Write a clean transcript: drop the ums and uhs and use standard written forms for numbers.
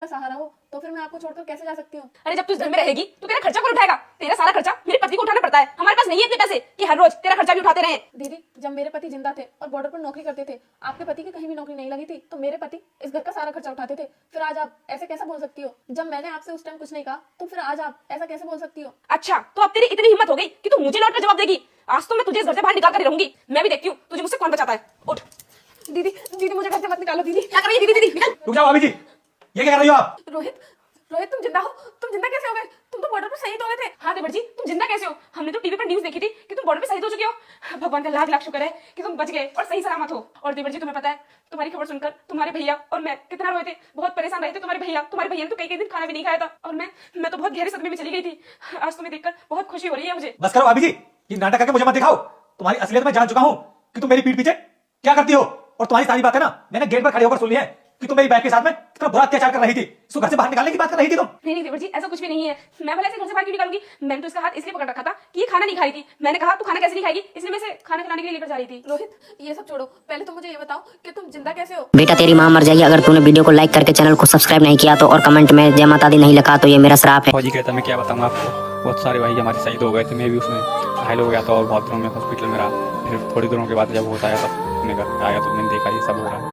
का सहारा हो तो फिर मैं आपको छोड़कर कैसे जा सकती हूँ। अरे जब तू इस घर में रहेगी तो तेरा खर्चा कौन उठाएगा? तेरा सारा खर्चा मेरे पति को उठाना पड़ता है। हमारे पास नहीं है इतने पैसे कि हर रोज तेरा खर्चा भी उठाते रहे। दीदी, जब मेरे पति जिंदा थे और बॉर्डर पर नौकरी करते थे, आपके पति की कहीं भी नौकरी नहीं लगी थी, तो मेरे पति इस घर का सारा खर्चा उठाते थे। फिर आज आप ऐसे कैसे बोल सकती हो? जब मैंने आपसे उस टाइम कुछ नहीं कहा तो फिर आज आप ऐसा कैसे बोल सकती हो? अच्छा, तो अब तेरी इतनी हिम्मत हो गई कि तू मुझे लौट कर जवाब देगी? आज तो मैं तुझे इस घर से बाहर निकाल कर ही रहूंगी। मैं भी देखती हूँ तुझे मुझसे कौन बचाता है। उठ। दीदी, दीदी मुझे घर से मत निकालो। दीदी, क्या कर रही है? दीदी दीदी निकल। रुक जाओ भाभी जी, ये क्या कर रही हो आप? रोहित, रोहित तुम जिंदा हो? तुम जिंदा कैसे हो गए? तुम तो बॉर्डर पर शहीद हो गए थे। हाँ देवर जी, तुम जिंदा कैसे हो? हमने तो टीवी पर न्यूज देखी थी कि तुम बॉर्डर पे शहीद हो चुके हो। भगवान का लाख लाख शुक्र है कि तुम बच गए और सही सलामत हो। और देवर जी तुम्हें पता है, तुम्हारी खबर सुनकर तुम्हारे भैया और मैं कितना रोए थे, बहुत परेशान रहे थे। तुम्हारे भैया ने तो कई दिन खाना भी नहीं खाया था और मैं तो बहुत गहरे सदमे में चली गई थी। आज तुम्हें देखकर बहुत खुशी हो रही है मुझे। बस करो भाभी जी, ये नाटक करके मुझे मत दिखाओ। तुम्हारी असलियत मैं जान चुका हूँ कि तुम मेरी पीठ पीछे क्या करती हो। और तुम्हारी सारी बातें ना मैंने गेट पर खड़े होकर सुन ली है कि तुम मेरी बैग के साथ में कितना बुरा अत्याचार कर रही थी। इसको घर से बाहर निकालने की बात कर रही थी तुम। नहीं देवर जी, ऐसा कुछ भी नहीं है। मैं भला इसे घर से बाहर क्यों निकालूंगी? मैंने तो इसका हाथ इसलिए पकड़ रखा था कि ये खाना नहीं खा रही थी। मैंने कहा तू खाना कैसे नहीं खाएगी, इसलिए मैं इसे खाना खिलाने के लिए लेकर जा रही थी। रोहित, ये सब छोड़ो, पहले तुम मुझे ये बताओ कि तुम जिंदा कैसे हो? बेटा तेरी माँ मर जाएगी अगर तूने वीडियो को लाइक करके चैनल को सब्सक्राइब नहीं किया तो, और कमेंट में जय माता दी नहीं लिखा तो ये मेरा श्राप है। फौजी कहता मैं क्या बताऊँ आपको, बहुत सारे भाई हमारे शहीद हो गए थे। मैं भी उसमें घायल हो गया था और बहुत दिनों में हॉस्पिटल में रहा। फिर थोड़ी दिनों के बाद जब होता है तब मैं घर आया तो मैंने देखा ये सब हो रहा है।